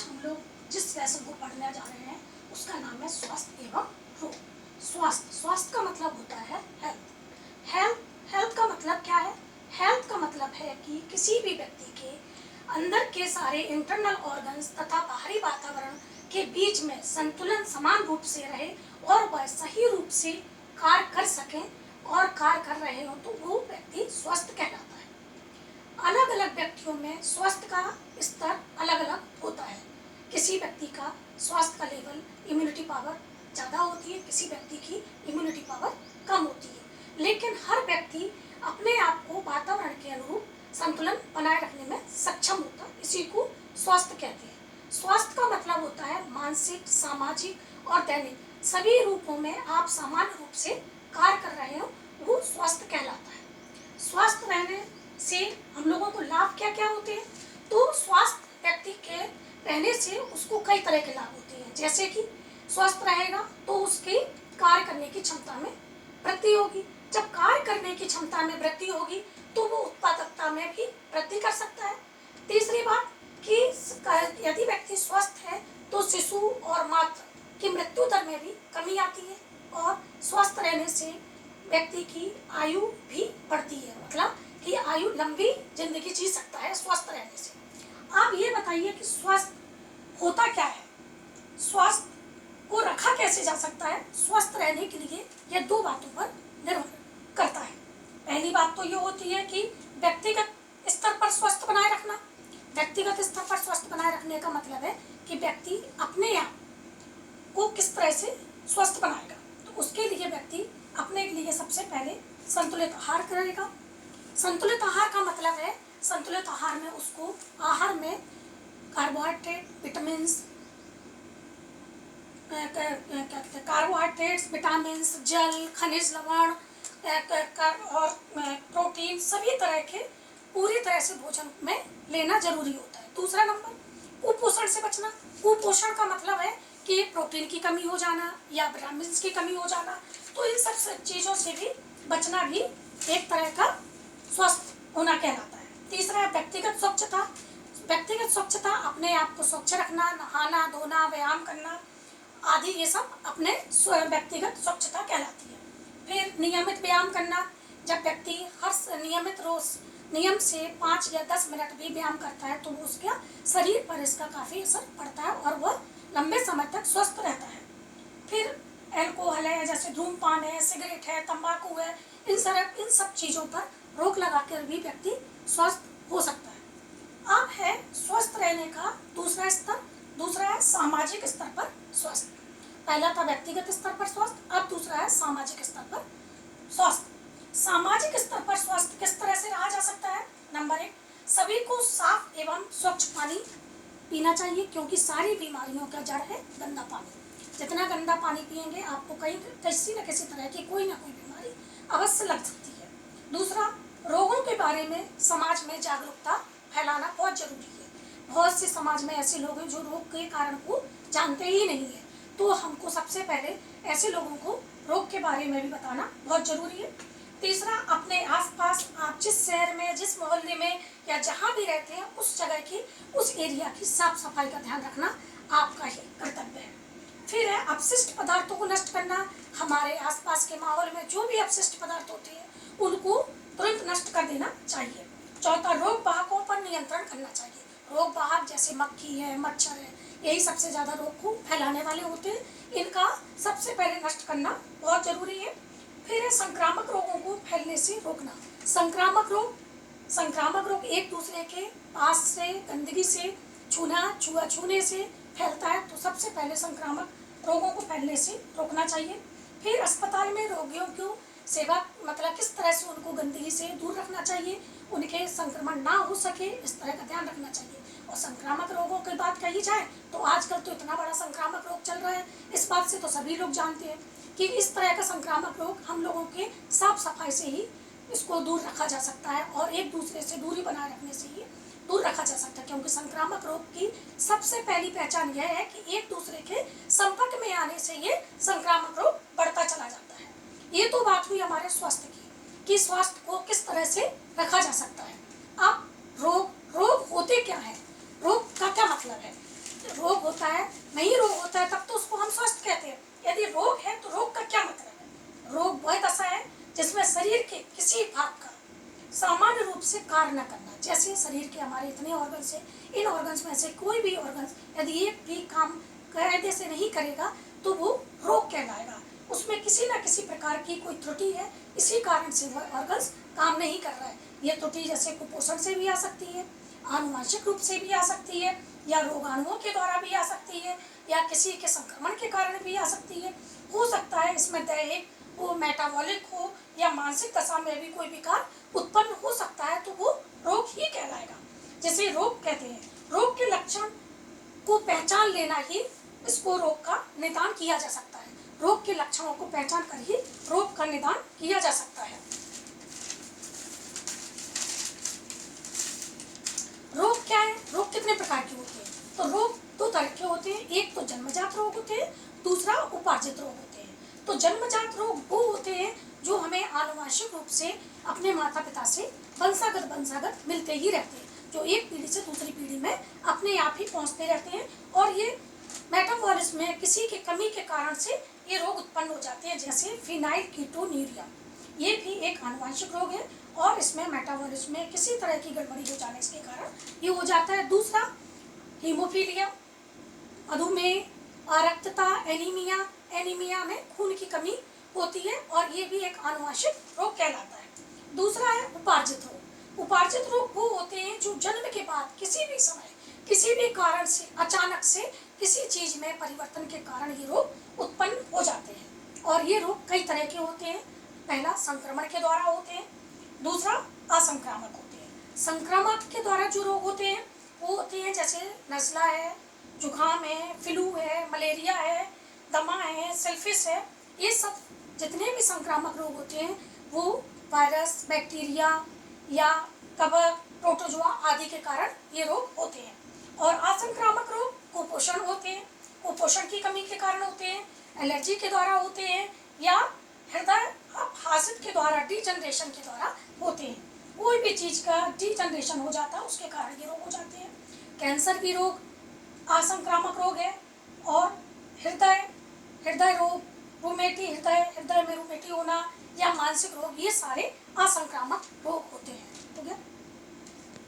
हम लोग जिस लेसन को पढ़ने जा रहे हैं उसका नाम है स्वास्थ्य एवं रोग। स्वास्थ्य का मतलब होता है हेल्थ का मतलब क्या है? हेल्थ का मतलब है कि किसी भी व्यक्ति के अंदर के सारे इंटरनल ऑर्गन्स तथा बाहरी वातावरण के बीच में संतुलन समान रूप से रहे और वह सही रूप से कार्य कर सकें और कार्य कर रहे हो तो वो व्यक्ति स्वस्थ कहलाता है। अलग अलग व्यक्तियों में स्वास्थ्य का स्तर अलग अलग होता है। किसी व्यक्ति का स्वास्थ्य का लेवल, इम्यूनिटी पावर ज़्यादा होती है, किसी व्यक्ति की इम्यूनिटी पावर कम होती है, लेकिन हर व्यक्ति अपने आप को वातावरण के अनुरूप संतुलन बनाए रखने में सक्षम होता है। इसी को स्वास्थ्य कहते हैं। स्वास्थ्य का मतलब होता है मानसिक, सामाजिक और दैनिक सभी रूपों में आप सामान्य रूप से कार्य कर रहे हो, वो स्वास्थ्य कहलाता है। स्वस्थ रहने से हम लोगों को लाभ क्या क्या होते हैं? तो स्वस्थ व्यक्ति के रहने से उसको कई तरह के लाभ होते हैं, जैसे कि स्वस्थ रहेगा तो उसकी कार्य करने की क्षमता में वृद्धि होगी। जब कार्य करने की क्षमता में वृद्धि होगी तो वो उत्पादकता में भी वृद्धि कर सकता है। तीसरी बात कि यदि व्यक्ति स्वस्थ है तो शिशु और मातृ की मृत्यु दर में भी कमी आती है और स्वस्थ रहने से व्यक्ति की आयु भी बढ़ती है, मतलब कि आयु लंबी जिंदगी जी सकता है स्वस्थ रहने से। आप ये बताइए कि स्वस्थ होता क्या है? स्वस्थ को रखा कैसे जा सकता है? स्वस्थ रहने के लिए यह दो बातों पर निर्भर करता है। पहली बात तो ये होती है कि व्यक्तिगत स्तर पर स्वस्थ बनाए रखना। व्यक्तिगत स्तर पर स्वस्थ बनाए रखने का मतलब है कि व्यक्ति अपने आप को किस तरह से स्वस्थ बनाएगा। तो उसके लिए व्यक्ति अपने लिए सबसे पहले संतुलित आहार करेगा। संतुलित आहार का मतलब है संतुलित आहार में उसको आहार में कार्बोहाइड्रेट, विटामिन्स, कार्बोहाइड्रेट्स, विटामिन्स, जल, खनिज लवण और प्रोटीन सभी तरह के पूरी तरह से भोजन में लेना जरूरी होता है। दूसरा नंबर, कुपोषण से बचना। कुपोषण का मतलब है कि प्रोटीन की कमी हो जाना या विटामिन्स की कमी हो जाना, तो इन सब चीज़ों से भी बचना भी एक तरह का स्वस्थ होना कहलाता है। तीसरा है व्यक्तिगत स्वच्छता। व्यक्तिगत स्वच्छता अपने आप को स्वच्छ रखना, नहाना धोना, व्यायाम करना आदि, ये सब अपने व्यक्तिगत स्वच्छता कहलाती है। फिर नियमित व्यायाम करना। जब व्यक्ति हर नियमित रोज नियम से 5 या 10 मिनट भी व्यायाम करता है तो उसके शरीर पर इसका काफ़ी असर पड़ता है और वह लंबे समय तक स्वस्थ रहता है। फिर अल्कोहल है, जैसे धूमपान है, सिगरेट है, तंबाकू है, इन सब चीज़ों पर रोक लगाकर भी व्यक्ति स्वस्थ हो सकता है। अब है स्वस्थ रहने का दूसरा स्तर। दूसरा है सामाजिक स्तर पर स्वस्थ। पहला था व्यक्तिगत स्तर पर स्वस्थ, अब दूसरा है सामाजिक स्तर पर स्वस्थ। सामाजिक स्तर पर स्वस्थ किस तरह से रहा जा सकता है? नंबर 1, सभी को साफ एवं स्वच्छ पानी पीना चाहिए, क्योंकि सारी बीमारियों का जड़ है गंदा पानी। जितना गंदा पानी पिएंगे आपको किसी न किसी तरह की कोई ना कोई बीमारी अवश्य लग सकती है। दूसरा, रोगों के बारे में समाज में जागरूकता फैलाना बहुत जरूरी है। बहुत से समाज में ऐसे लोग हैं जो रोग के कारण को जानते ही नहीं है, तो हमको सबसे पहले ऐसे लोगों को रोग के बारे में भी बताना बहुत जरूरी है। तीसरा, अपने आसपास आप जिस शहर में, जिस मोहल्ले में या जहाँ भी रहते हैं उस जगह की, उस एरिया की साफ सफाई का ध्यान रखना आपका ही कर्तव्य है। फिर है अपशिष्ट पदार्थों को नष्ट करना। हमारे आसपास के माहौल में जो भी अपशिष्ट पदार्थ होते हैं उनको तुरंत नष्ट कर देना चाहिए। चौथा, रोग वाहकों पर नियंत्रण करना चाहिए। रोग वाहक जैसे मक्खी है, मच्छर है, यही सबसे ज़्यादा रोग को फैलाने वाले होते हैं, इनका सबसे पहले नष्ट करना बहुत जरूरी है। फिर है संक्रामक रोगों को फैलने से रोकना। संक्रामक रोग एक दूसरे के पास से, गंदगी से छूने से फैलता है, तो सबसे पहले संक्रामक रोगों को फैलने से रोकना चाहिए। फिर अस्पताल में रोगियों को सेवा, मतलब किस तरह से उनको गंदगी से दूर रखना चाहिए, उनके संक्रमण ना हो सके इस तरह का ध्यान रखना चाहिए। और संक्रामक रोगों की बात कही जाए तो आजकल तो इतना बड़ा संक्रामक रोग चल रहा है, इस बात से तो सभी लोग जानते हैं कि इस तरह का संक्रामक रोग हम लोगों के साफ सफाई से ही इसको दूर रखा जा सकता है और एक दूसरे से दूरी बनाए रखने से ही दूर रखा जा सकता है। क्योंकि संक्रामक रोग की सबसे पहली पहचान यह है कि एक दूसरे के संपर्क में आने से ये संक्रामक रोग बढ़ता चला जाता है। ये तो बात हुई हमारे स्वास्थ्य की कि स्वास्थ्य को किस तरह से रखा जा सकता है। अब रोग होते क्या है, रोग का क्या मतलब है? है, शरीर के हमारे इतने ऑर्गन्स हैं, इन ऑर्गन्स में से कोई भी ऑर्गन्स यदि एक भी काम कायदे से नहीं करेगा तो वो रोग कहलाएगा। उसमें किसी न किसी प्रकार की कोई त्रुटि है, इसी कारण से वह ऑर्गन्स काम नहीं कर रहा है। ये त्रुटि जैसे कुपोषण से भी आ सकती है, आनुवंशिक रूप से भी आ सकती है, या रोगाणुओं के द्वारा भी आ सकती है, या किसी के संक्रमण के कारण भी आ सकती है। हो सकता है इसमें दैहिक हो, मेटाबॉलिक हो, या मानसिक दशा में भी कोई विकार उत्पन्न हो सकता है, तो वो रोग ही कहलाएगा, जिसे रोग कहते हैं। रोग के लक्षण को पहचान लेना ही इसको रोग का निदान किया जा सकता है। रोग के लक्षणों को पहचान कर ही रोग का निदान किया जा सकता है। रोग क्या है? रोग कितने प्रकार के होते हैं? तो रोग दो तरह के होते हैं, एक तो जन्मजात रोग होते हैं, दूसरा उपार्जित रोग होते हैं। तो जन्मजात रोग वो होते हैं जो हमें आनुवंशिक रूप से अपने माता पिता से वंशागत मिलते ही रहते हैं, जो एक पीढ़ी से दूसरी पीढ़ी में अपने आप ही पहुंचते रहते हैं, और ये मेटाबॉलिज्म में किसी की कमी के कारण से ये रोग उत्पन्न हो जाते हैं, जैसे फिनाइलकीटोन्यूरिया। ये भी एक आनुवंशिक रोग है, और इसमें मेटाबॉलिज्म में किसी तरह की गड़बड़ी हो जाने के कारण ये हो जाता है। दूसरा हीमोफीलिया, मधुमेह, अरक्तता, एनीमिया। एनीमिया में खून की कमी होती है, और ये भी एक आनुवंशिक रोग कहलाता है। दूसरा है उपार्जित रोग। उपार्जित रोग वो होते हैं जो जन्म के बाद किसी भी समय किसी भी कारण से अचानक से किसी चीज में परिवर्तन के कारण ये रोग उत्पन्न हो जाते हैं, और ये रोग कई तरह के होते हैं। पहला संक्रमण के द्वारा होते हैं, दूसरा असंक्रामक होते हैं। संक्रामक के द्वारा जो रोग होते हैं वो होते हैं जैसे नज़ला है, जुकाम है, फ्लू है, मलेरिया है, दमा है, सेल्फिस है। ये सब जितने भी संक्रामक रोग होते हैं वो वायरस, बैक्टीरिया या कवक, प्रोटोजोआ आदि के कारण ये रोग होते हैं। और असंक्रामक रोग कुपोषण होते हैं, कुपोषण की कमी के कारण होते हैं, एलर्जी के द्वारा होते हैं, या हृदय अपहासित के द्वारा, डिजनरेशन के द्वारा होते हैं। कोई भी चीज का डिजनरेशन हो जाता है उसके कारण ये रोग हो जाते हैं। कैंसर भी रोग असंक्रामक रोग है, और हृदय रोग, रूमेटी हृदय में रूमेटी होना, या मानसिक रोग, ये सारे असंक्रामक रोग होते हैं। ठीक है।